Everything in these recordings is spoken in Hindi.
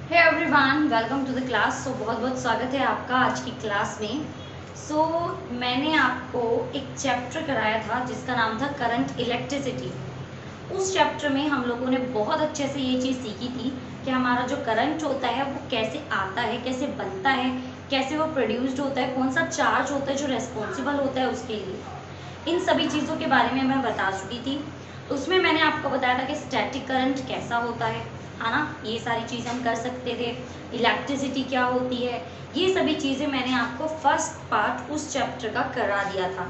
Hey everyone, welcome to the class. बहुत बहुत स्वागत है आपका आज की क्लास में। मैंने आपको एक चैप्टर कराया था जिसका नाम था करंट इलेक्ट्रिसिटी। उस चैप्टर में हम लोगों ने बहुत अच्छे से ये चीज़ सीखी थी कि हमारा जो करंट होता है वो कैसे आता है, कैसे बनता है, कैसे वो प्रोड्यूस्ड होता है, कौन सा चार्ज होता है जो रेस्पॉन्सिबल होता है उसके लिए। इन सभी चीज़ों के बारे में मैं बता चुकी थी। उसमें मैंने आपको बताया था कि स्टैटिक करंट कैसा होता है ना, ये सारी चीज़ें हम कर सकते थे। इलेक्ट्रिसिटी क्या होती है, ये सभी चीज़ें मैंने आपको फर्स्ट पार्ट उस चैप्टर का करा दिया था।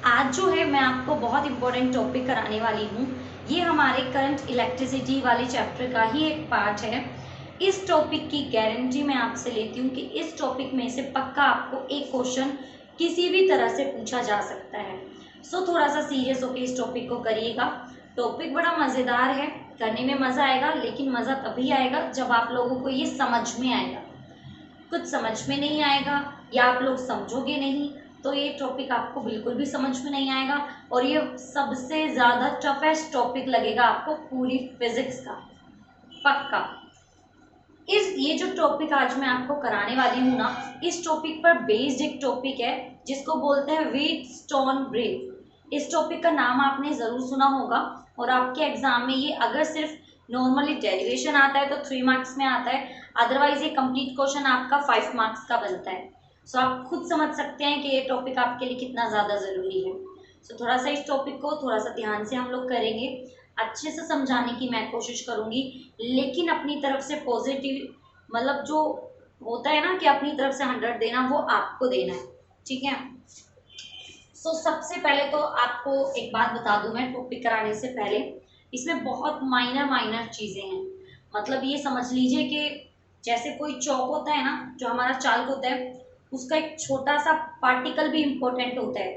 आज जो है मैं आपको बहुत इंपॉर्टेंट टॉपिक कराने वाली हूँ। ये हमारे करंट इलेक्ट्रिसिटी वाले चैप्टर का ही एक पार्ट है। इस टॉपिक की गारंटी मैं आपसे लेती हूँ कि इस टॉपिक में से पक्का आपको एक क्वेश्चन किसी भी तरह से पूछा जा सकता है। थोड़ा सा सीरियस होकर इस टॉपिक को करिएगा। टॉपिक बड़ा मज़ेदार है, करने में मज़ा आएगा, लेकिन मज़ा तभी आएगा जब आप लोगों को ये समझ में आएगा। कुछ समझ में नहीं आएगा या आप लोग समझोगे नहीं तो ये टॉपिक आपको बिल्कुल भी समझ में नहीं आएगा और ये सबसे ज़्यादा टफेस्ट टॉपिक लगेगा आपको पूरी फिजिक्स का, पक्का। ये जो टॉपिक आज मैं आपको कराने वाली हूँ ना, इस टॉपिक पर बेस्ड एक टॉपिक है जिसको बोलते हैं व्हीटस्टोन ब्रिज। इस टॉपिक का नाम आपने ज़रूर सुना होगा और आपके एग्जाम में ये अगर सिर्फ नॉर्मली डेरिवेशन आता है तो 3 मार्क्स में आता है, अदरवाइज ये कंप्लीट क्वेश्चन आपका 5 मार्क्स का बनता है। आप खुद समझ सकते हैं कि ये टॉपिक आपके लिए कितना ज़्यादा ज़रूरी है। थोड़ा सा इस टॉपिक को थोड़ा सा ध्यान से हम लोग करेंगे, अच्छे से समझाने की मैं कोशिश करूँगी, लेकिन अपनी तरफ से पॉजिटिव, मतलब जो होता है ना कि अपनी तरफ से 100 देना, वो आपको देना है, ठीक है। सबसे पहले तो आपको एक बात बता दूं मैं टॉपिक कराने से पहले, इसमें बहुत माइनर माइनर चीज़ें हैं। मतलब ये समझ लीजिए कि जैसे कोई चौक होता है ना, जो हमारा चाल्क होता है, उसका एक छोटा सा पार्टिकल भी इम्पोर्टेंट होता है।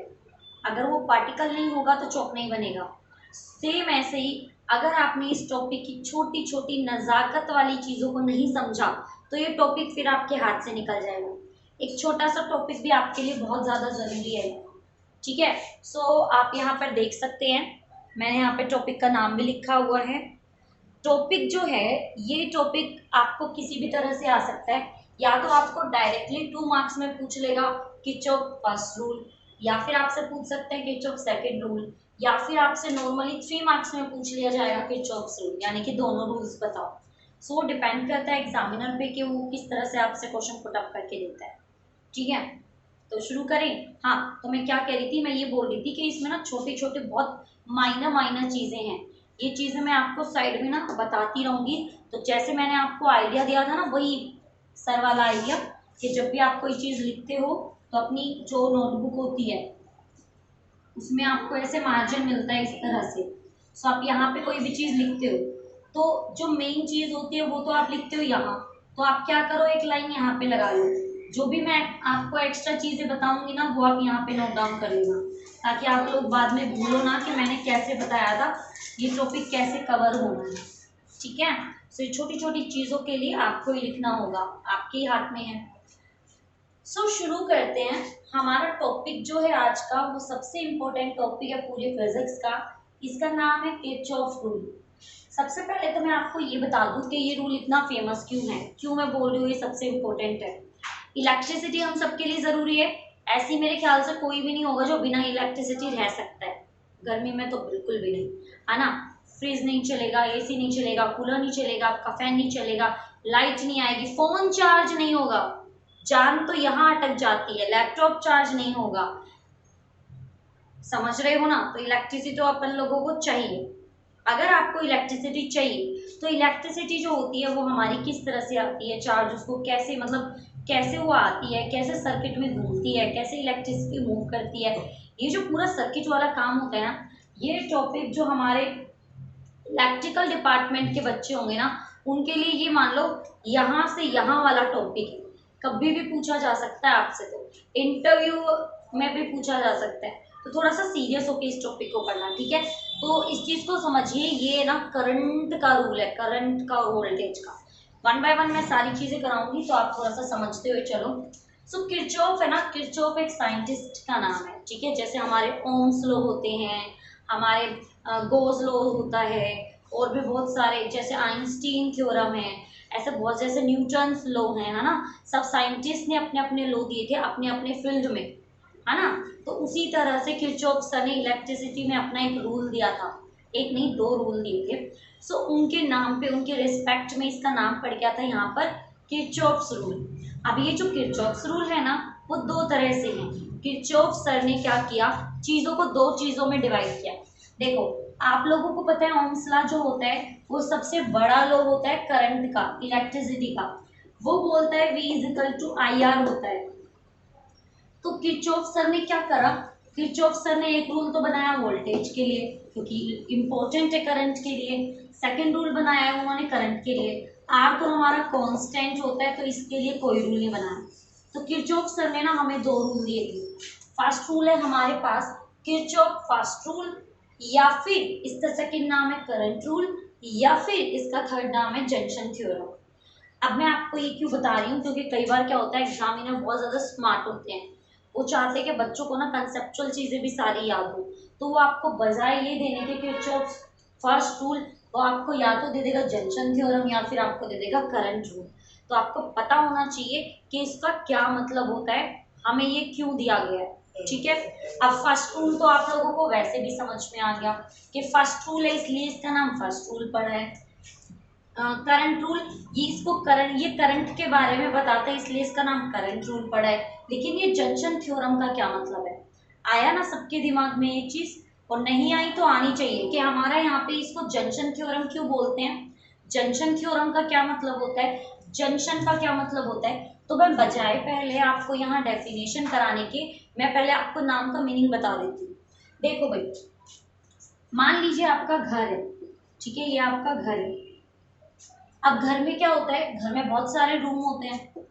अगर वो पार्टिकल नहीं होगा तो चौक नहीं बनेगा। सेम ऐसे ही अगर आपने इस टॉपिक की छोटी छोटी नज़ाकत वाली चीज़ों को नहीं समझा तो ये टॉपिक फिर आपके हाथ से निकल जाएगा। एक छोटा सा टॉपिक भी आपके लिए बहुत ज़्यादा ज़रूरी है, ठीक है। आप यहाँ पर देख सकते हैं, मैंने यहाँ पे टॉपिक का नाम भी लिखा हुआ है। टॉपिक जो है, ये टॉपिक आपको किसी भी तरह से आ सकता है। या तो आपको डायरेक्टली 2 मार्क्स में पूछ लेगा किरचॉफ फर्स्ट रूल, या फिर आपसे पूछ सकते हैं किरचॉफ सेकंड रूल, या फिर आपसे नॉर्मली 3 मार्क्स में पूछ लिया जाएगा किरचॉफ रूल, यानी कि दोनों रूल्स बताओ। वो डिपेंड करता है एग्जामिनर पे कि वो किस तरह से आपसे क्वेश्चन पुट अप करके देता है, ठीक है। तो शुरू करें। हाँ, तो मैं क्या कह रही थी, मैं ये बोल रही थी कि इसमें ना छोटे छोटे बहुत माइनर माइनर चीज़ें हैं। ये चीज़ें मैं आपको साइड में ना बताती रहूँगी। तो जैसे मैंने आपको आइडिया दिया था ना, वही सर वाला आइडिया कि जब भी आप कोई चीज़ लिखते हो तो अपनी जो नोटबुक होती है उसमें आपको ऐसे मार्जिन मिलता है इस तरह से। आप यहाँ पे कोई भी चीज़ लिखते हो तो जो मेन चीज़ होती है वो तो आप लिखते हो यहाँ, तो आप क्या करो, एक लाइन यहाँ पे लगा लो। जो भी मैं आपको एक्स्ट्रा चीज़ें बताऊंगी ना, वो आप यहाँ पे नोट डाउन कर लेना, ताकि आप लोग बाद में भूलो ना कि मैंने कैसे बताया था, ये टॉपिक कैसे कवर होना है, ठीक है। ये छोटी छोटी चीज़ों के लिए आपको ही लिखना होगा, आपके ही हाथ में है। शुरू करते हैं। हमारा टॉपिक जो है आज का, वो सबसे इम्पोर्टेंट टॉपिक है पूरे फिजिक्स का। इसका नाम है किरचॉफ रूल। सबसे पहले तो मैं आपको ये बता दूं कि ये रूल इतना फेमस क्यों है, क्यों मैं बोल रही हूँ ये सबसे इम्पोर्टेंट है। इलेक्ट्रिसिटी हम सबके लिए ज़रूरी है। ऐसी मेरे ख्याल से कोई भी नहीं होगा जो बिना इलेक्ट्रिसिटी रह सकता है। गर्मी में तो बिल्कुल भी नहीं, है ना। फ्रिज नहीं चलेगा, एसी नहीं चलेगा, कूलर नहीं चलेगा, आपका फैन नहीं चलेगा, लाइट नहीं आएगी, फोन चार्ज नहीं होगा, जान तो यहाँ अटक जाती है, लैपटॉप चार्ज नहीं होगा। समझ रहे हो ना। तो इलेक्ट्रिसिटी तो अपन लोगों को चाहिए। अगर आपको इलेक्ट्रिसिटी चाहिए तो इलेक्ट्रिसिटी जो होती है वो हमारी किस तरह से आती है, चार्ज उसको कैसे, मतलब कैसे वो आती है, कैसे सर्किट में घूमती है, कैसे इलेक्ट्रिसिटी मूव करती है, ये जो पूरा सर्किट वाला काम होता है ना, ये टॉपिक जो हमारे इलेक्ट्रिकल डिपार्टमेंट के बच्चे होंगे ना, उनके लिए ये मान लो यहाँ से यहाँ वाला टॉपिक है। कभी भी पूछा जा सकता है आपसे, तो इंटरव्यू में भी पूछा जा सकता है। तो थोड़ा सा सीरियस होकर इस टॉपिक को पढ़ना, ठीक है। तो इस चीज़ को समझिए, ये ना करंट का रूल है, करंट का और वोल्टेज का। 1 बाय 1 मैं सारी चीज़ें कराऊंगी, तो आप थोड़ा सा समझते हुए चलो। किरचॉफ है ना, किरचॉफ एक साइंटिस्ट का नाम है, ठीक है। जैसे हमारे ओम्स लॉ होते हैं, हमारे गोज लॉ होता है, और भी बहुत सारे, जैसे आइंस्टीन थ्योरम है, ऐसे बहुत जैसे न्यूटन्स लॉ है ना, सब साइंटिस्ट ने अपने अपने लॉ दिए थे अपने अपने फील्ड में, है ना। तो उसी तरह से किरचॉफ सर ने इलेक्ट्रिसिटी में अपना एक रूल दिया था, एक नहीं 2 रूल दिए थे। सो उनके नाम पे, उनके रिस्पेक्ट में इसका नाम पड़ गया था यहाँ पर किरचॉफ्स रूल। अब ये जो किरचॉफ्स रूल है ना, वो 2 तरह से हैं। किरचॉफ सर ने क्या किया, चीज़ों को 2 चीज़ों में डिवाइड किया। देखो, आप लोगों को पता है ओम्स लॉ जो होता है वो सबसे बड़ा लॉ होता है करंट का, इलेक्ट्रिसिटी का। वो बोलता है V = IR होता है। तो किरचॉफ सर ने क्या करा, किरचॉफ सर ने एक रूल तो बनाया वोल्टेज के लिए, क्योंकि इम्पोर्टेंट है करंट के लिए। सेकंड रूल बनाया है उन्होंने करंट के लिए। आर तो हमारा कांस्टेंट होता है, तो इसके लिए कोई रूल नहीं बनाया। तो किरचॉफ सर ने ना हमें 2 रूल दिए थे। फर्स्ट रूल है हमारे पास किरचॉफ फर्स्ट रूल, या फिर इसका सेकंड नाम है करंट रूल, या फिर इसका थर्ड नाम है जंक्शन थ्योरम। अब मैं आपको ये क्यों बता रही हूँ, क्योंकि कई बार क्या होता है एग्जामिनर बहुत ज़्यादा स्मार्ट होते हैं, वो चाहते हैं कि बच्चों को ना कंसेप्चुअल चीज़ें भी सारी याद हो। तो वो आपको बजाय ये देने के किरचॉफ फर्स्ट रूल, वो आपको या तो दे देगा जंक्शन थ्योरम या फिर आपको दे देगा करंट रूल। तो आपको पता होना चाहिए कि इसका क्या मतलब होता है, हमें ये क्यों दिया गया है, ठीक है। अब फर्स्ट रूल तो आप लोगों को वैसे भी समझ में आ गया कि फर्स्ट रूल है, इसलिए इसका नाम फर्स्ट रूल पड़ा है। करंट रूल, ये करंट के बारे में बताता है, इसलिए इसका नाम करंट रूल पड़ा है। लेकिन ये जंक्शन थ्योरम का क्या मतलब है, आया ना सबके दिमाग में ये चीज, और नहीं आई तो आनी चाहिए कि हमारा यहाँ पे इसको जंक्शन थ्योरम क्यों बोलते हैं, जंक्शन थ्योरम का क्या मतलब होता है, जंक्शन का क्या मतलब होता है। तो मैं बजाय पहले आपको यहाँ डेफिनेशन कराने के, मैं पहले आपको नाम का मीनिंग बता देती हूँ। देखो भाई, मान लीजिए आपका घर है, ठीक है, ये आपका घर है। अब घर में क्या होता है, घर में बहुत सारे रूम होते हैं।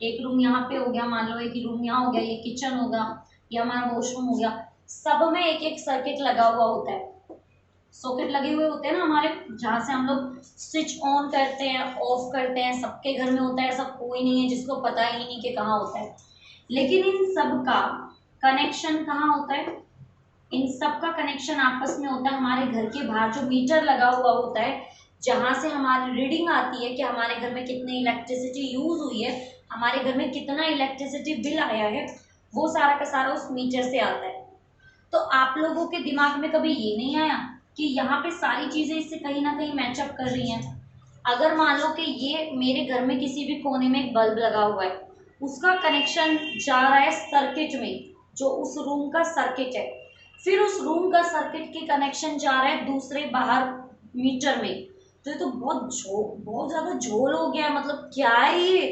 एक रूम यहाँ पे हो गया, मान लो एक रूम यहाँ हो गया, ये किचन होगा, ये हमारा वॉशरूम हो गया। सब में एक एक सर्किट लगा हुआ होता है, सॉकेट लगे हुए होते हैं ना हमारे, जहाँ से हम लोग स्विच ऑन करते हैं, ऑफ करते हैं। सबके घर में होता है, ऐसा कोई नहीं है जिसको पता ही नहीं कि कहाँ होता है। लेकिन इन सब का कनेक्शन कहाँ होता है, इन सब का कनेक्शन आपस में होता है हमारे घर के बाहर जो मीटर लगा हुआ होता है, जहाँ से हमारी रीडिंग आती है कि हमारे घर में कितनी इलेक्ट्रिसिटी यूज हुई है, हमारे घर में कितना इलेक्ट्रिसिटी बिल आया है, वो सारा का सारा उस मीटर से आता है। तो आप लोगों के दिमाग में कभी ये नहीं आया कि यहाँ पे सारी चीजें इससे कहीं ना कहीं मैचअप कर रही हैं। अगर मान लो कि ये मेरे घर में किसी भी कोने में एक बल्ब लगा हुआ है, उसका कनेक्शन जा रहा है सर्किट में, जो उस रूम का सर्किट है, फिर उस रूम का सर्किट के कनेक्शन जा रहा है दूसरे बाहर मीटर में। तो ये तो बहुत ज्यादा झोल हो गया, मतलब क्या है ये,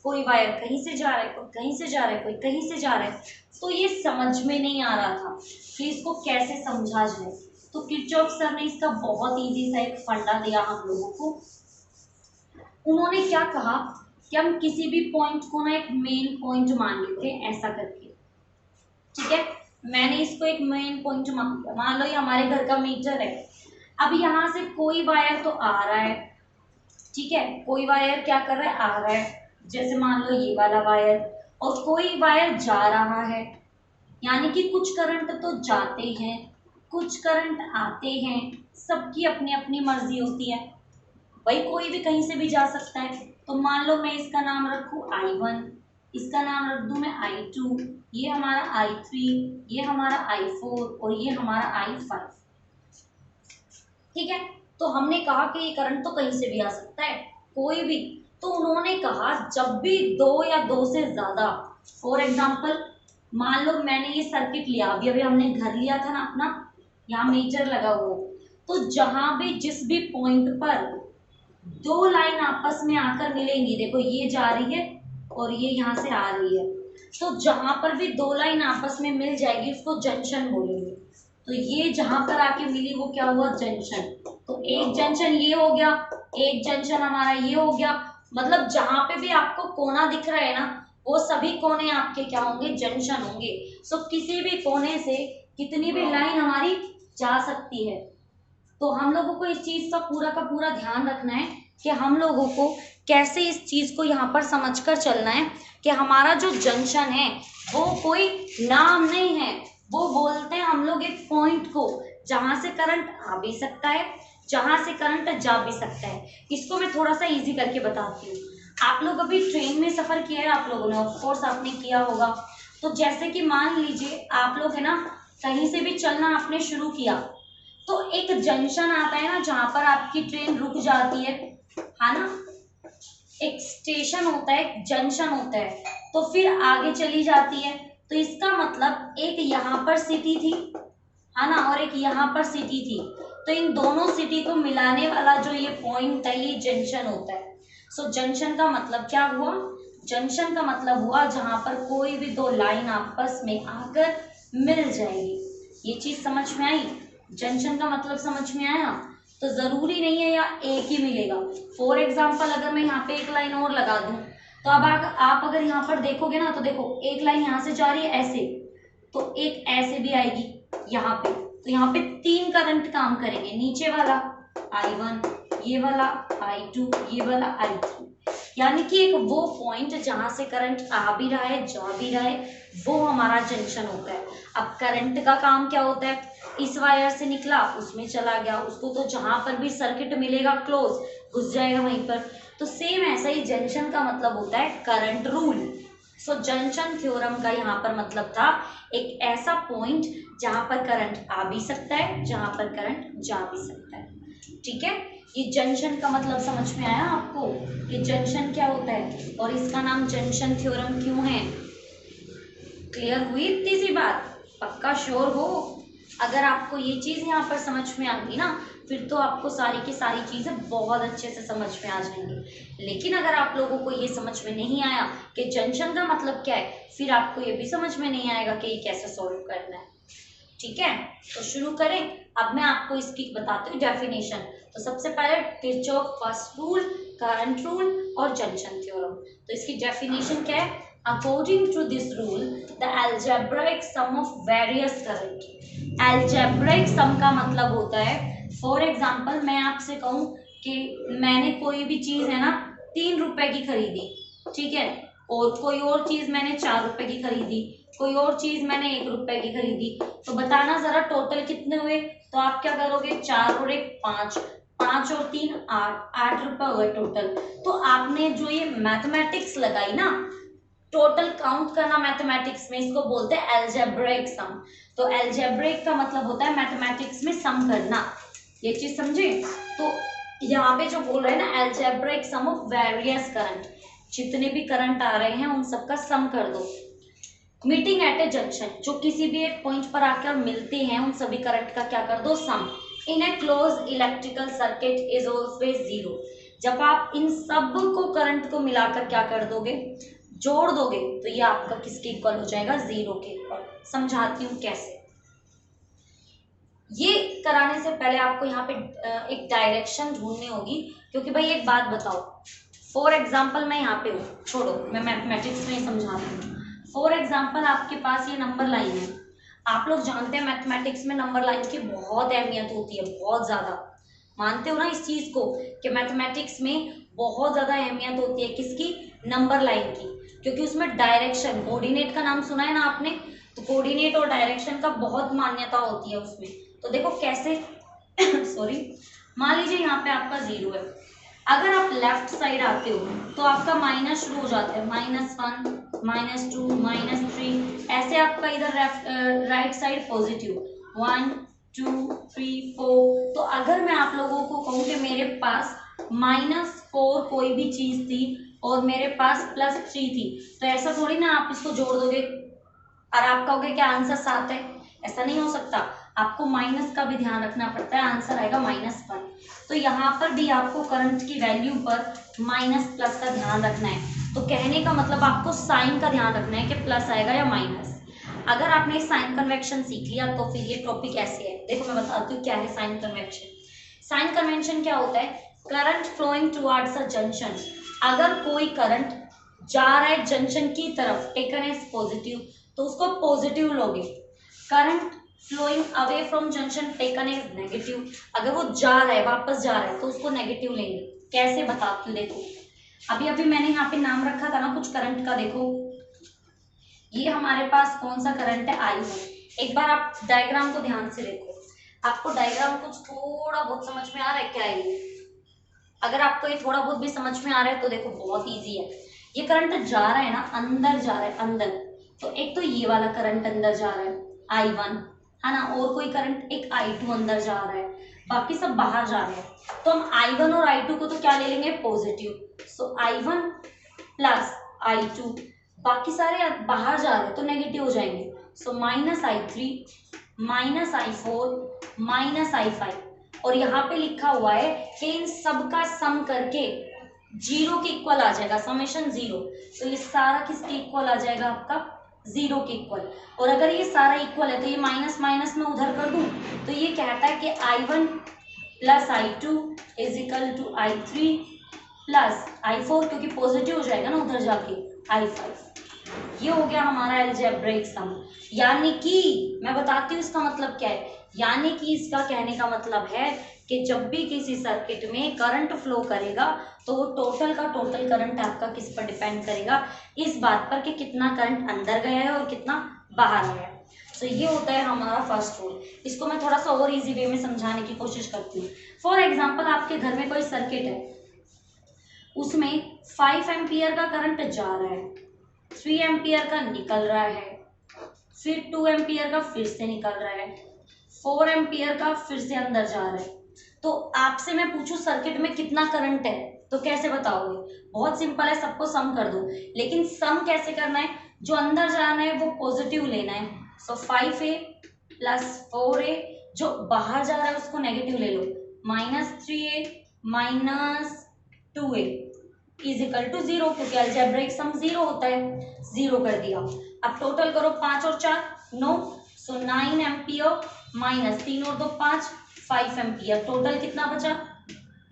कोई वायर कहीं से जा रहा है, कोई कहीं से जा रहा है, कोई कहीं से जा रहा है। तो ये समझ में नहीं आ रहा था कि इसको कैसे समझा जाए। तो किरचॉफ सर ने इसका बहुत इजी सा एक फंडा दिया हम लोगों को। उन्होंने क्या कहा कि हम किसी भी पॉइंट को ना एक मेन पॉइंट मान लेते हैं, ऐसा करके, ठीक है। मैंने इसको एक मेन पॉइंट मान लो, ये हमारे घर का मीटर है। अब यहाँ से कोई वायर तो आ रहा है, ठीक है, कोई वायर क्या कर रहा है, आ रहा है, जैसे मान लो ये वाला वायर, और कोई वायर जा रहा है। यानी कि कुछ करंट तो जाते हैं, कुछ करंट आते हैं, सबकी अपनी अपनी मर्जी होती है भाई, कोई भी कहीं से भी जा सकता है। तो मान लो मैं इसका नाम रखूँ I1, इसका नाम रख दूं मैं I2, ये हमारा I3, ये हमारा I4 और ये हमारा I5, ठीक है। तो हमने कहा कि ये करंट तो कहीं से भी आ सकता है, कोई भी। तो उन्होंने कहा जब भी 2 या 2 से ज्यादा, फॉर एग्जाम्पल मान लो मैंने ये सर्किट लिया, अभी अभी हमने घर लिया था ना अपना, यहाँ मीटर लगा हुआ, तो जहां भी जिस भी पॉइंट पर 2 लाइन आपस में आकर मिलेंगी, देखो ये जा रही है और ये यहाँ से आ रही है, तो जहां पर भी 2 लाइन आपस में मिल जाएगी उसको जंक्शन बोलेंगे। तो ये जहां पर आके मिली वो क्या हुआ, जंक्शन। तो एक जंक्शन ये हो गया, एक जंक्शन हमारा ये हो गया, मतलब जहां पे भी आपको कोना दिख रहा है ना, वो सभी कोने आपके क्या होंगे, जंक्शन होंगे। सो किसी भी कोने से कितनी भी लाइन हमारी जा सकती है। तो हम लोगों को इस चीज का पूरा ध्यान रखना है कि हम लोगों को कैसे इस चीज को यहाँ पर समझकर चलना है कि हमारा जो जंक्शन है वो कोई नाम नहीं है, वो बोलते हैं हम लोग एक पॉइंट को जहां से करंट आ भी सकता है जहां से करंट जा भी सकता है। इसको मैं थोड़ा सा इजी करके बताती हूँ। आप लोग अभी ट्रेन में सफर किया है आप लोगों ने, ऑफ कोर्स आपने किया होगा। तो जैसे कि मान लीजिए आप लोग है ना कहीं से भी चलना आपने शुरू किया, तो एक जंक्शन आता है ना जहां पर आपकी ट्रेन रुक जाती है ना, एक स्टेशन होता है, एक जंक्शन होता है, तो फिर आगे चली जाती है। तो इसका मतलब एक यहाँ पर सिटी थी है ना, और एक यहाँ पर सिटी थी, तो इन दोनों सिटी को मिलाने वाला जो ये पॉइंट है ये जंक्शन होता है। सो जंक्शन का मतलब क्या हुआ, जंक्शन का मतलब हुआ जहां पर कोई भी दो लाइन आपस में आकर मिल जाएगी। ये चीज समझ में आई, जंक्शन का मतलब समझ में आया। तो जरूरी नहीं है या एक ही मिलेगा। फॉर एग्जाम्पल अगर मैं यहाँ पे एक लाइन और लगा दूं, तो अब आप अगर यहाँ पर देखोगे ना, तो देखो एक लाइन यहाँ से जा रही है ऐसे, तो एक ऐसे भी आएगी यहाँ पे, तो यहाँ पे 3 करंट काम करेंगे, नीचे वाला I1, ये वाला I2, ये वाला I3। यानी कि एक वो पॉइंट जहां से करंट आ भी रहा है जा भी रहा है, वो हमारा जंक्शन होता है। अब करंट का काम क्या होता है, इस वायर से निकला उसमें चला गया, उसको तो जहां पर भी सर्किट मिलेगा क्लोज घुस जाएगा वहीं पर। तो सेम ऐसा ही जंक्शन का मतलब होता है करंट रूल। सो जंक्शन थ्योरम का यहाँ पर मतलब था एक ऐसा पॉइंट जहां पर करंट आ भी सकता है, जहां पर करंट जा भी सकता है। ठीक है, ये जंक्शन का मतलब समझ में आया आपको, ये जंक्शन क्या होता है और इसका नाम जंक्शन थ्योरम क्यों है। क्लियर हुई इतनी सी बात, पक्का श्योर हो। अगर आपको ये चीज यहाँ पर समझ में आ गई ना, फिर तो आपको सारी की सारी चीजें बहुत अच्छे से समझ में आ जाएंगी। लेकिन अगर आप लोगों को ये समझ में नहीं आया कि जंक्शन का मतलब क्या है, फिर आपको ये भी समझ में नहीं आएगा कि ये कैसे सॉल्व करना है। ठीक है, तो शुरू करें। अब मैं आपको इसकी बताती हूँ डेफिनेशन। तो सबसे पहले Kirchhoff first rule, current rule और जंक्शन थ्योरम। तो इसकी डेफिनेशन क्या है, according to this rule the algebraic sum of various current. Algebraic sum का मतलब होता है, फॉर एग्जाम्पल मैं आपसे कहूँ कि मैंने कोई भी चीज है ना 3 रुपए की खरीदी, ठीक है, और कोई और चीज मैंने 4 रुपए की खरीदी, कोई और चीज मैंने 1 रुपए की खरीदी, तो बताना जरा टोटल कितने हुए। तो आप क्या करोगे, 4 और 1 5, 5 और 3 8, 8 रुपए हुए टोटल। तो आपने जो ये मैथमेटिक्स लगाई ना, टोटल काउंट करना मैथमेटिक्स में, इसको बोलते हैं अलजेब्रिक सम। तो अलजेब्रिक का मतलब होता है मैथमेटिक्स में सम करना, ये चीज समझे। तो यहाँ पे जो बोल रहे हैं ना, algebraic sum of various current, जितने भी करंट आ रहे हैं उन सबका सम कर दो। मीटिंग एट ए जंक्शन, जो किसी भी एक पॉइंट पर आकर मिलते हैं उन सभी करंट का क्या कर दो, sum. In a close electrical circuit is always zero. जब आप इन सब को करंट को मिलाकर क्या कर दोगे, जोड़ दोगे, तो ये आपका किसके इक्वल हो जाएगा, जीरो के इक्वल। समझाती हूँ कैसे। ये कराने से पहले आपको यहाँ पे एक डायरेक्शन ढूंढनी होगी, क्योंकि भाई एक बात बताओ, फॉर एग्जाम्पल मैं यहाँ पे हूँ, छोड़ो मैं मैथमेटिक्स में ही समझाती हूँ। फॉर एग्जाम्पल आपके पास ये नंबर लाइन है। आप लोग जानते हैं मैथमेटिक्स में नंबर लाइन की बहुत अहमियत होती है, बहुत ज्यादा। मानते हो ना इस चीज को कि मैथमेटिक्स में बहुत ज्यादा अहमियत होती है किसकी, नंबर लाइन की, क्योंकि उसमें डायरेक्शन, कोऑर्डिनेट का नाम सुना है ना आपने, तो कोऑर्डिनेट और डायरेक्शन का बहुत मान्यता होती है उसमें। तो देखो कैसे सॉरी, मान लीजिए यहाँ पे आपका 0 है, अगर आप लेफ्ट साइड आते हो तो आपका माइनस शुरू हो जाता है, -1 -2 -3, ऐसे आपका इधर राइट साइड पॉजिटिव 1 2 3 4। तो अगर मैं आप लोगों को कहूँ कि मेरे पास -4 कोई भी चीज थी और मेरे पास +3 थी, तो ऐसा थोड़ी ना आप इसको जोड़ दोगे और आप कहोगे क्या आंसर 7 है, ऐसा नहीं हो सकता। आपको माइनस का भी ध्यान रखना पड़ता है, आंसर आएगा -1। तो यहाँ पर भी आपको करंट की वैल्यू पर माइनस प्लस का ध्यान रखना है। तो कहने का मतलब आपको साइन का ध्यान रखना है कि प्लस आएगा या माइनस। अगर आपने साइन कन्वेक्शन सीख लिया तो फिर ये टॉपिक ऐसे है। देखो मैं बताती हूँ क्या है साइन कन्वेक्शन। साइन कन्वेंशन क्या होता है, current flowing towards a junction. अगर कोई करंट जा रहा है जंक्शन की तरफ, टेकन एज पॉजिटिव, तो उसको पॉजिटिव लोगे। Current flowing away from junction taken as negative, अगर वो जा रहा है वापस जा रहा है तो उसको नेगेटिव लेंगे। कैसे बताती हूँ, देखो अभी अभी मैंने यहाँ पे नाम रखा था ना कुछ करंट का, देखो ये हमारे पास कौन सा करंट है, I1। एक बार आप डायग्राम को ध्यान से देखो, आपको डायग्राम कुछ थोड़ा बहुत समझ में आ रहा है क्या है? अगर आपको ये थोड़ा बहुत भी समझ में आ रहा है तो देखो बहुत इजी है। ये करंट जा रहा है ना, अंदर जा रहा है अंदर, तो एक तो ये वाला करंट अंदर जा रहा है I1 है ना, और कोई करंट एक I2 अंदर जा रहा है, बाकी सब बाहर जा रहे हैं। तो हम I1 और I2 को तो क्या ले लेंगे, पॉजिटिव। सो I1 प्लस I2, बाकी सारे बाहर जा रहे हैं तो नेगेटिव हो जाएंगे। सो -I3 -I4 -I5, और यहाँ पे लिखा हुआ है कि इन सब का सम करके 0 के इक्वल आ जाएगा, समेशन 0। तो ये सारा किसके इक्वल आ जाएगा, आपका 0 के इक्वल। और अगर ये सारा इक्वल है तो ये माइनस माइनस में उधर कर दूं तो ये कहता है कि I1 plus I2 is equal to I3 plus I4, क्योंकि पॉजिटिव हो जाएगा ना उधर जाके, I5। ये हो गया हमारा अलजेब्रिक सम। यानी कि मैं बताती हूँ इसका मतलब क्या है। यानी कि इसका कहने का मतलब है कि जब भी किसी सर्किट में करंट फ्लो करेगा तो वो टोटल का टोटल करंट आपका किस पर डिपेंड करेगा, इस बात पर कि कितना करंट अंदर गया है और कितना बाहर गया है। तो ये होता है हमारा फर्स्ट रूल। इसको मैं थोड़ा सा और इजी वे में समझाने की कोशिश करती हूँ। फॉर एग्जाम्पल, आपके घर में कोई सर्किट है, उसमें 5 एम्पियर का करंट जा रहा है, 3 एम्पियर का निकल रहा है, फिर 2 एम्पियर का फिर से निकल रहा है, 4 एम्पियर का फिर से अंदर जा रहा है। तो आपसे मैं पूछूं सर्किट में कितना करंट है तो कैसे बताओगे? बहुत सिंपल है, सबको सम कर दो। लेकिन सम कैसे करना है, जो अंदर जाना है वो पॉजिटिव लेना है। सो 5A प्लस 4A, जो बाहर जा रहा है उसको नेगेटिव ले लो, -3A minus 2A is equal to 0, क्योंकि अलजेब्रिक सम 0 होता है। 0 कर दिया। अब टोटल करो, 5 और 4 9, सो 9 एम्पियर माइनस 3 और 2 5, 5 एम्पियर। टोटल कितना बचा,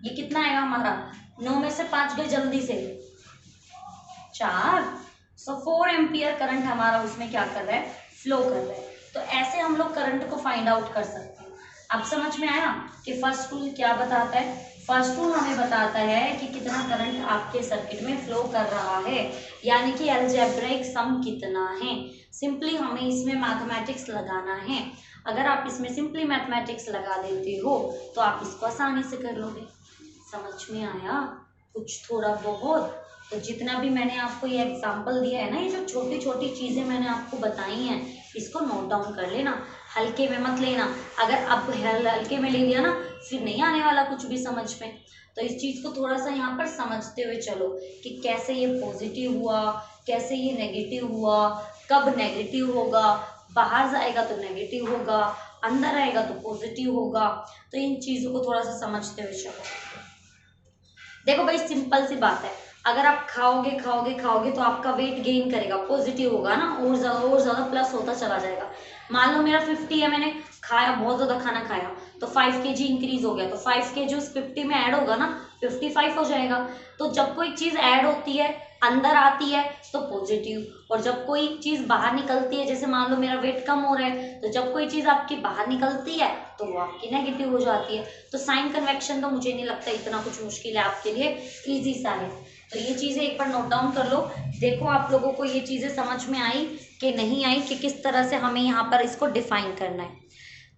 ये कितना आएगा हमारा, 9 में से 5 गए जल्दी से, 4। सो 4 एम्पियर करंट हमारा उसमें क्या कर रहा है, फ्लो कर रहा है। तो ऐसे हम लोग करंट को फाइंड आउट कर सकते हैं। अब समझ में आया कि फर्स्ट रूल क्या बताता है? फर्स्ट रूल हमें बताता है कि कितना करंट आपके सर्किट में फ्लो कर रहा है, यानी कि अलजेब्रिक सम कितना है। सिंपली हमें इसमें मैथमेटिक्स लगाना है। अगर आप इसमें सिंपली मैथमेटिक्स लगा देते हो तो आप इसको आसानी से कर लोगे। समझ में आया कुछ थोड़ा बहुत? तो जितना भी मैंने आपको ये एग्जाम्पल दिया है ना, ये जो छोटी छोटी चीज़ें मैंने आपको बताई हैं, इसको नोट डाउन कर लेना, हल्के में मत लेना। अगर अब हल्के में ले लिया ना, फिर नहीं आने वाला कुछ भी समझ में। तो इस चीज़ को थोड़ा सा यहाँ पर समझते हुए चलो कि कैसे ये पॉजिटिव हुआ, कैसे ये नेगेटिव हुआ, कब नेगेटिव होगा, बाहर जाएगा तो नेगेटिव होगा, अंदर आएगा तो पॉजिटिव होगा। तो इन चीज़ों को थोड़ा सा समझते हुए चलो। देखो भाई, सिंपल सी बात है, अगर आप खाओगे खाओगे खाओगे तो आपका वेट गेन करेगा, पॉजिटिव होगा ना, और ज़्यादा प्लस होता चला जाएगा। मान लो मेरा 50 है, मैंने खाया, बहुत ज़्यादा खाना खाया, तो 5 kg इंक्रीज हो गया, तो 5 kg उस 50 में ऐड होगा ना, 55 हो जाएगा। तो जब कोई चीज़ ऐड होती है, अंदर आती है तो पॉजिटिव, और जब कोई चीज़ बाहर निकलती है, जैसे मान लो मेरा वेट कम हो रहा है, तो जब कोई चीज़ आपकी बाहर निकलती है तो वो आपकी नेगेटिव हो जाती है। तो साइन कन्वेक्शन तो मुझे नहीं लगता इतना कुछ मुश्किल है आपके लिए, ईजी सा है। तो ये चीज़ें एक बार नोट डाउन कर लो। देखो आप लोगों को ये चीज़ें समझ में आई कि नहीं आई, कि किस तरह से हमें यहाँ पर इसको डिफाइन करना है।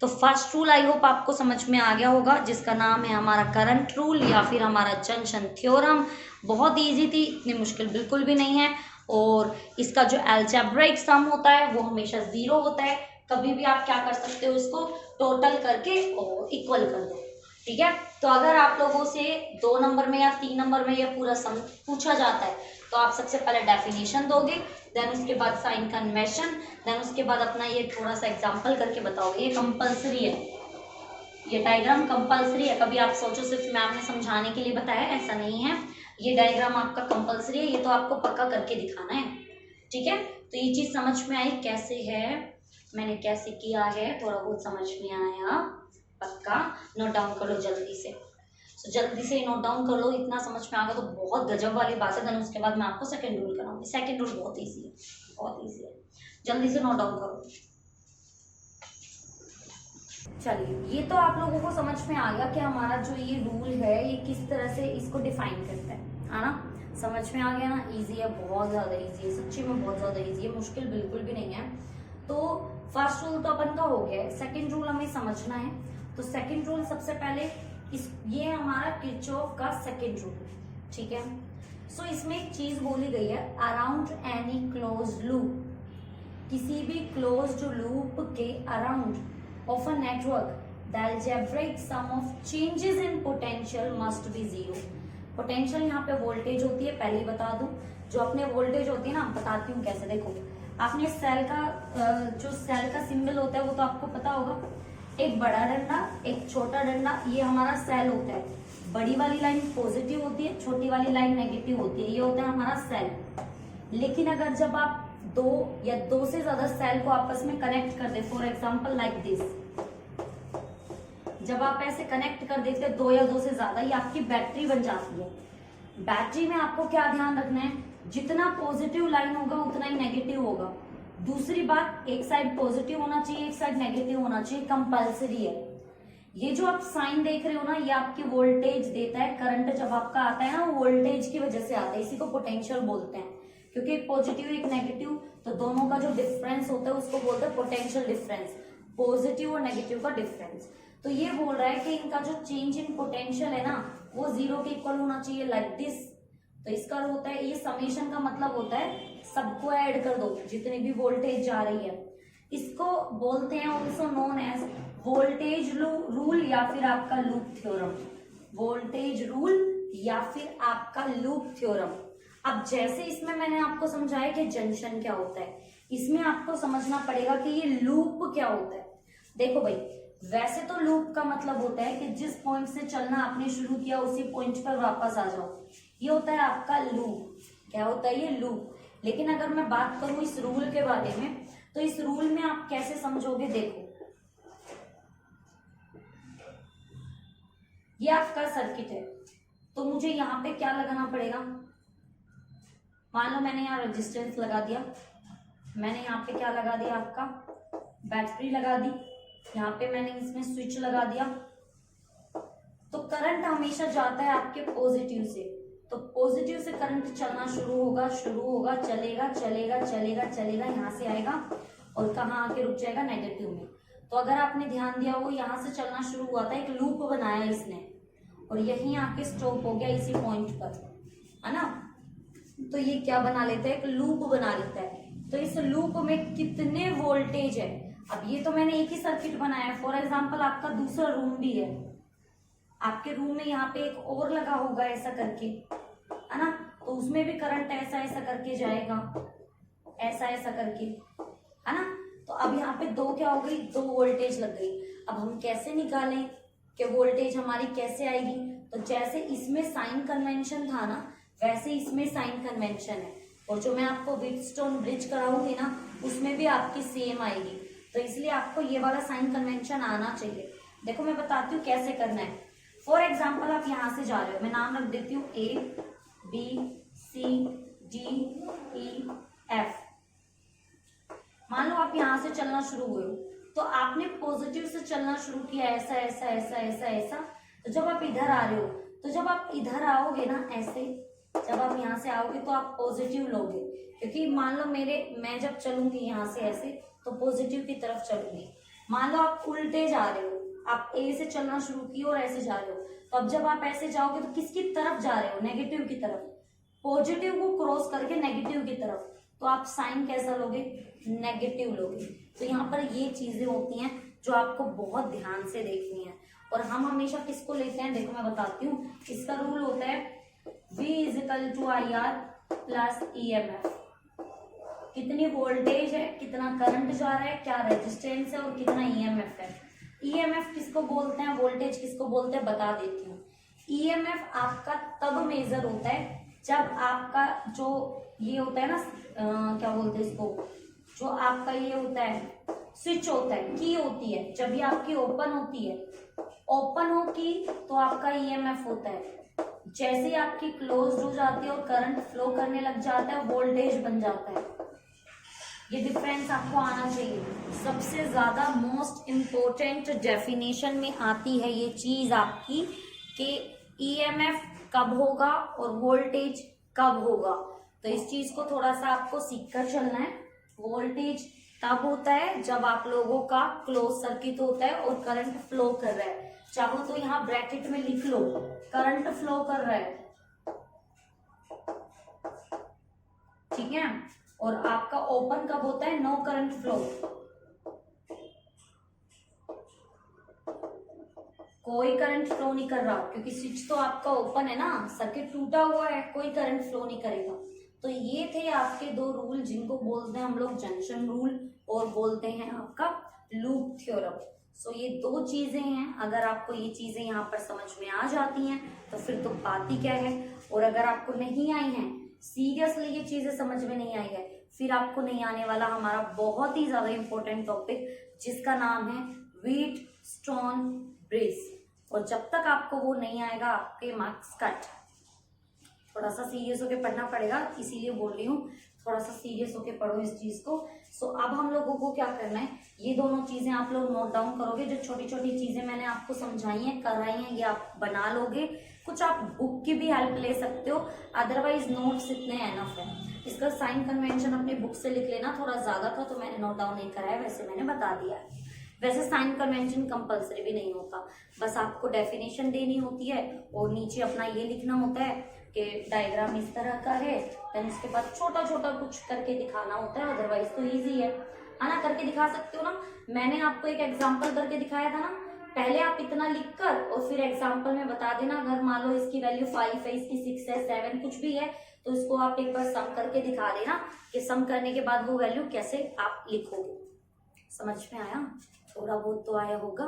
तो फर्स्ट रूल आई होप आपको समझ में आ गया होगा, जिसका नाम है हमारा करंट रूल या फिर हमारा जंक्शन थ्योरम। बहुत ईजी थी, इतनी मुश्किल बिल्कुल भी नहीं है। और इसका जो अलजेब्रिक सम होता है वो हमेशा 0 होता है। कभी भी आप क्या कर सकते हो, इसको टोटल करके और इक्वल कर दो, ठीक है। तो अगर आप लोगों से 2 नंबर में या 3 नंबर में यह पूरा सम पूछा जाता है तो आप सबसे पहले डेफिनेशन दोगे, देन उसके बाद साइन कन्वेंशन, देन उसके बाद अपना ये थोड़ा सा एग्जांपल करके बताओगे। ये कंपलसरी है, ये डायग्राम कंपलसरी है। कभी आप सोचो सिर्फ मैम ने समझाने के लिए बताया, ऐसा नहीं है। ये डायग्राम आपका कंपलसरी है, ये तो आपको पक्का करके दिखाना है, ठीक है। तो ये चीज़ समझ में आई कैसे है, मैंने कैसे किया है, थोड़ा बहुत समझ में आया? पक्का नोट डाउन कर लो जल्दी से। तो जल्दी से नोट डाउन कर लो, इतना समझ में आ गया तो बहुत गजब वाली बात है। देन उसके बाद मैं आपको सेकंड रूल कराऊंगी। सेकंड रूल बहुत ईजी है, बहुत ईजी है, जल्दी से नोट डाउन करो। चलिए, ये तो आप लोगों को समझ में आ गया कि हमारा जो ये रूल है ये किस तरह से इसको डिफाइन करता है ना। समझ में आ गया ना? इजी है, बहुत ज़्यादा इजी है, सच्ची में बहुत ज़्यादा इजी है, मुश्किल बिल्कुल भी नहीं है। तो फर्स्ट रूल तो अपन का हो गया है, सेकंड रूल हमें समझना है। तो सेकंड रूल सबसे पहले ये हमारा किरचॉफ का सेकंड रूल, ठीक है। सो इसमें एक चीज बोली गई है, अराउंड एनी क्लोज लूप, किसी भी क्लोज्ड लूप के around of a network the algebraic sum of changes in potential must be zero. Potential यहाँ पे वोल्टेज होती है, पहले ही बता दूं, जो अपने वोल्टेज होती है ना, बताती हूँ कैसे। देखो आपने सेल का जो सेल का सिंबल होता है वो तो आपको पता होगा, एक बड़ा डंडा एक छोटा डंडा, ये हमारा सेल होता है। बड़ी वाली लाइन पॉजिटिव होती है, छोटी वाली लाइन नेगेटिव होती है, ये होता है हमारा सेल। लेकिन अगर जब आप दो या दो से ज्यादा सेल को आपस में कनेक्ट कर दे, फॉर एग्जाम्पल लाइक दिस, जब आप ऐसे कनेक्ट कर देते हैं दो या दो से ज्यादा, ये आपकी बैटरी बन जाती है। बैटरी में आपको क्या ध्यान रखना है, जितना पॉजिटिव लाइन होगा उतना ही नेगेटिव होगा। दूसरी बात, एक साइड पॉजिटिव होना चाहिए, एक साइड नेगेटिव होना चाहिए, कंपल्सरी है। ये जो आप साइन देख रहे हो ना, ये आपकी वोल्टेज देता है। करंट जब आपका आता है ना, वो वोल्टेज की वजह से आता है, इसी को पोटेंशियल बोलते हैं। क्योंकि एक पॉजिटिव एक नेगेटिव, तो दोनों का जो डिफरेंस होता है उसको बोलते हैं पोटेंशियल डिफरेंस, पॉजिटिव और नेगेटिव का डिफरेंस। तो ये बोल रहा है कि इनका जो चेंज इन पोटेंशियल है ना, वो जीरो के इक्वल होना चाहिए, लाइक दिस। तो इसका होता है, ये समेशन का मतलब होता है सबको ऐड कर दो, जितनी भी वोल्टेज जा रही है। इसको बोलते हैं also known as voltage rule या फिर आपका लूप थ्योरम। वोल्टेज रूल या फिर आपका लूप थ्योरम। अब जैसे इसमें मैंने आपको समझाया कि जंक्शन क्या होता है, इसमें आपको समझना पड़ेगा कि ये लूप क्या होता है। देखो भाई, वैसे तो लूप का मतलब होता है कि जिस पॉइंट से चलना आपने शुरू किया उसी पॉइंट पर वापस आ जाओ, ये होता है आपका लूप। क्या होता है ये लूप। लेकिन अगर मैं बात करूं इस रूल के बारे में, तो इस रूल में आप कैसे समझोगे, देखो ये आपका सर्किट है, तो मुझे यहाँ पे क्या लगाना पड़ेगा, मान लो मैंने यहाँ रेजिस्टेंस लगा दिया, मैंने यहाँ पे क्या लगा दिया, आपका बैटरी लगा दी, यहाँ पे मैंने इसमें स्विच लगा दिया। तो करंट हमेशा जाता है आपके पॉजिटिव से, तो पॉजिटिव से करंट चलना शुरू होगा, चलेगा चलेगा चलेगा चलेगा, यहाँ से आएगा और कहाँ आके रुक जाएगा, नेगेटिव में। तो अगर आपने ध्यान दिया, वो यहाँ से चलना शुरू हुआ था, एक लूप बनाया इसने, और यहीं आके स्टॉप हो गया इसी पॉइंट पर, है ना। तो ये क्या बना लेता है, एक लूप बना लेता है। तो इस लूप में कितने वोल्टेज है, अब ये तो मैंने एक ही सर्किट बनाया है। फॉर एग्जांपल आपका दूसरा रूम भी है, आपके रूम में यहाँ पे एक और लगा होगा ऐसा करके, है ना, तो उसमें भी करंट ऐसा ऐसा करके जाएगा, ऐसा ऐसा करके, है ना। तो अब यहाँ पे दो क्या हो गई, दो वोल्टेज लग गई। अब हम कैसे निकालें कि वोल्टेज हमारी कैसे आएगी, तो जैसे इसमें साइन कन्वेंशन था ना, वैसे इसमें साइन कन्वेंशन है, और जो मैं आपको व्हीटस्टोन ब्रिज कराऊंगी ना, उसमें भी आपकी सेम आएगी। तो इसलिए आपको ये वाला साइन कन्वेंशन आना चाहिए। देखो मैं बताती हूँ कैसे करना है। फॉर एग्जाम्पल आप यहाँ से जा रहे हो, मैं नाम रख देती हूँ A B C D E F। मान लो आप यहाँ से चलना शुरू हुए हो, तो आपने पॉजिटिव से चलना शुरू किया, ऐसा ऐसा ऐसा ऐसा ऐसा। तो जब आप इधर आ रहे हो, तो जब आप इधर आओगे ना ऐसे, जब आप यहाँ से आओगे तो आप पॉजिटिव लोगे, क्योंकि मान लो मैं जब चलूंगी यहाँ से ऐसे, तो पॉजिटिव की तरफ चलूंगी। मान लो आप उल्टे जा रहे हो, आप ए से चलना शुरू किए और ऐसे जा रहे हो, तो अब जब आप ऐसे जाओगे तो किसकी तरफ जा रहे हो, नेगेटिव की तरफ, पॉजिटिव को क्रॉस करके नेगेटिव की तरफ। तो आप साइन कैसा लोगे, नेगेटिव लोगे। तो यहाँ पर ये चीजें होती हैं जो आपको बहुत ध्यान से देखनी है। और हम हमेशा किसको लेते हैं, देखो मैं बताती हूँ, इसका रूल होता है V = IR प्लस EMF। कितनी वोल्टेज है, कितना करंट जा रहा है, क्या रेजिस्टेंस है और कितना EMF है। EMF किसको बोलते हैं, वोल्टेज किसको बोलते हैं, बता देती हूँ। EMF आपका तब मेजर होता है जब आपका जो ये होता है ना, क्या बोलते हैं इसको, जो आपका ये होता है स्विच होता है, की होती है, जब ये आपकी ओपन होती है, ओपन हो की, तो आपका EMF होता है। जैसे ही आपकी क्लोज हो जाती है और करंट फ्लो करने लग जाता है, वोल्टेज बन जाता है। ये डिफरेंस आपको आना चाहिए। सबसे ज्यादा मोस्ट इम्पोर्टेंट डेफिनेशन में आती है ये चीज आपकी कि EMF कब होगा और वोल्टेज कब होगा। तो इस चीज को थोड़ा सा आपको सीख कर चलना है। वोल्टेज तब होता है जब आप लोगों का क्लोज सर्किट होता है और करंट फ्लो कर रहा है। चाहो तो यहाँ ब्रैकेट में लिख लो, करंट फ्लो कर रहा है, ठीक है। और आपका ओपन कब होता है, नो करंट फ्लो, कोई करंट फ्लो नहीं कर रहा क्योंकि स्विच तो आपका ओपन है ना, सर्किट टूटा हुआ है, कोई करंट फ्लो नहीं करेगा। तो ये थे आपके दो रूल जिनको बोलते हैं हम लोग जंक्शन रूल और बोलते हैं आपका लूप थ्योरम। सो ये दो चीजें हैं, अगर आपको ये चीजें यहाँ पर समझ में आ जाती हैं तो फिर तो बात ही क्या है। और अगर आपको नहीं आई हैं, सीरियसली ये चीजें समझ में नहीं आई है, फिर आपको नहीं आने वाला हमारा बहुत ही ज्यादा इंपॉर्टेंट टॉपिक जिसका नाम है व्हीटस्टोन ब्रिज। और जब तक आपको वो नहीं आएगा आपके मार्क्स कट। थोड़ा सा सीरियस होके पढ़ना पड़ेगा, इसीलिए बोल रही हूँ थोड़ा सा सीरियस होके पढ़ो इस चीज को। सो अब हम लोगों को क्या करना है, ये दोनों चीजें आप लोग नोट डाउन करोगे। जो छोटी छोटी चीजें मैंने आपको समझाई हैं, कराई हैं, ये आप बना लोगे। कुछ आप बुक की भी हेल्प ले सकते हो, अदरवाइज नोट्स इतने एनफ है। इसका साइन कन्वेंशन अपनी बुक से लिख लेना, थोड़ा ज्यादा था तो मैंने नोट डाउन नहीं कराया, वैसे मैंने बता दिया है। वैसे साइन कन्वेंशन कंपलसरी भी नहीं होता, बस आपको डेफिनेशन देनी होती है और नीचे अपना ये लिखना होता है कि डायग्राम इस तरह का है, देन उसके बाद छोटा छोटा कुछ करके दिखाना होता है। अदरवाइज तो इजी है ना, करके दिखा सकते हो ना। मैंने आपको एक एग्जांपल करके दिखाया था ना, पहले आप इतना लिखकर और फिर एग्जांपल में बता देना। अगर मान लो इसकी वैल्यू 5 है, इसकी 6 है, 7 कुछ भी है, तो इसको आप एक बार सम करके दिखा देना कि सम करने के बाद वो वैल्यू कैसे आप लिखोगे। समझ में आया? थोड़ा बहुत तो आया होगा,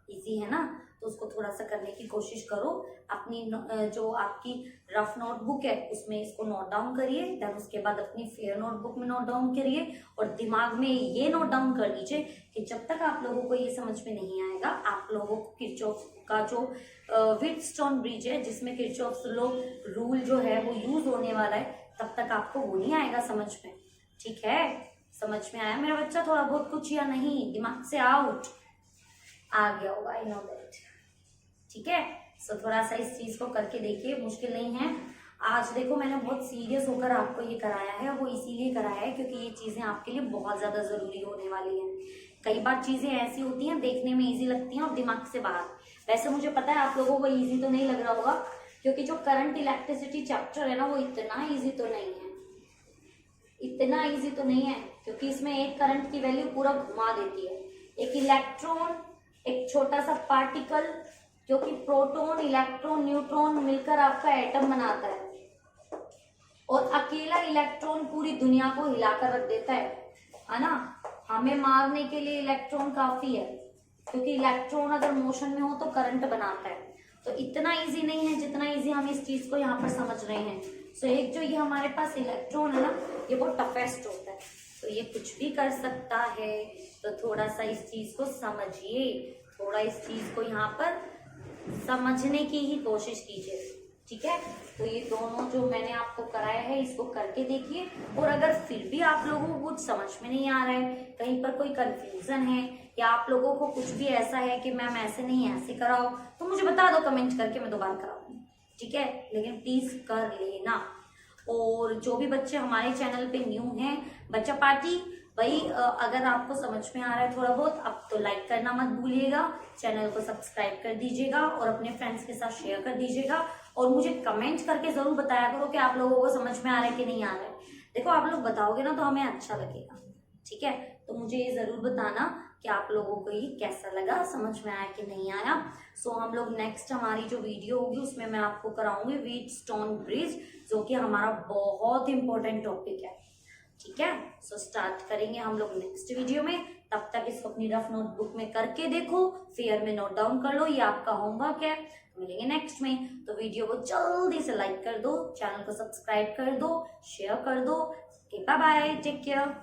इजी है ना। तो उसको थोड़ा सा करने की कोशिश करो। अपनी जो आपकी रफ नोटबुक है उसमें इसको नोट डाउन करिए, देन उसके बाद अपनी फेयर नोटबुक में नोट डाउन करिए और दिमाग में ये नोट डाउन कर लीजिए कि जब तक आप लोगों को ये समझ में नहीं आएगा, आप लोगों को किरचॉफ का जो व्हीटस्टोन ब्रिज है जिसमें किरचॉफ लॉ रूल जो है वो यूज होने वाला है, तब तक आपको वो नहीं आएगा समझ में। ठीक है, समझ में आया मेरा बच्चा? थोड़ा बहुत कुछ या नहीं, दिमाग से आउट आ गया होगा, आई नो दैट। ठीक है, सो थोड़ा सा इस चीज को करके देखिए, मुश्किल नहीं है। आज देखो मैंने बहुत सीरियस होकर आपको ये कराया है, वो इसीलिए कराया है क्योंकि ये चीजें आपके लिए बहुत ज्यादा जरूरी होने वाली हैं। कई बार चीजें ऐसी होती हैं देखने में इजी लगती हैं और दिमाग से बाहर। वैसे मुझे पता है आप लोगों को इजी तो नहीं लग रहा होगा, क्योंकि जो करंट इलेक्ट्रिसिटी चैप्टर है ना वो इतना इजी तो नहीं है, इतना इजी तो नहीं है, क्योंकि इसमें एक करंट की वैल्यू पूरा घुमा देती है। एक इलेक्ट्रॉन, एक छोटा सा पार्टिकल जो कि प्रोटॉन, इलेक्ट्रॉन, न्यूट्रॉन मिलकर आपका एटम बनाता है, और अकेला इलेक्ट्रॉन पूरी दुनिया को हिलाकर रख देता है ना। हमें मारने के लिए इलेक्ट्रॉन काफी है, क्योंकि इलेक्ट्रॉन अगर मोशन में हो तो करंट बनाता है। तो इतना इजी नहीं है जितना इजी हम इस चीज को यहाँ पर समझ रहे हैं। सो एक जो ये हमारे पास इलेक्ट्रॉन है ना, ये बहुत टफेस्ट होता है, तो ये कुछ भी कर सकता है। तो थोड़ा सा इस चीज को समझिए, थोड़ा इस चीज को यहाँ पर समझने की ही कोशिश कीजिए। ठीक है, तो ये दोनों जो मैंने आपको कराया है इसको करके देखिए। और अगर फिर भी आप लोगों को कुछ समझ में नहीं आ रहा है, कहीं पर कोई कंफ्यूजन है, या आप लोगों को कुछ भी ऐसा है कि मैम ऐसे नहीं ऐसे कराओ, तो मुझे बता दो कमेंट करके, मैं दोबारा कराऊंगी। ठीक है, लेकिन प्लीज कर लेना। और जो भी बच्चे हमारे चैनल पे न्यू हैं, बच्चा पार्टी भाई, अगर आपको समझ में आ रहा है थोड़ा बहुत, अब तो लाइक करना मत भूलिएगा, चैनल को सब्सक्राइब कर दीजिएगा और अपने फ्रेंड्स के साथ शेयर कर दीजिएगा। और मुझे कमेंट करके जरूर बताया करो कि आप लोगों को समझ में आ रहा है कि नहीं आ रहा है। देखो आप लोग बताओगे ना तो हमें अच्छा लगेगा। ठीक है, तो मुझे ये जरूर बताना कि आप लोगों को ये कैसा लगा, समझ में आया कि नहीं आया। सो हम लोग नेक्स्ट हमारी जो वीडियो होगी उसमें मैं आपको कराऊंगी व्हीटस्टोन ब्रिज, जो कि हमारा बहुत इंपॉर्टेंट टॉपिक है। ठीक है, सो स्टार्ट करेंगे हम लोग नेक्स्ट वीडियो में। तब तक इसको अपनी रफ नोटबुक में करके देखो, फेयर में नोट डाउन कर लो, ये आपका होमवर्क है। मिलेंगे नेक्स्ट में, तो वीडियो को जल्दी से लाइक कर दो, चैनल को सब्सक्राइब कर दो, शेयर कर दो। Bye bye, take care.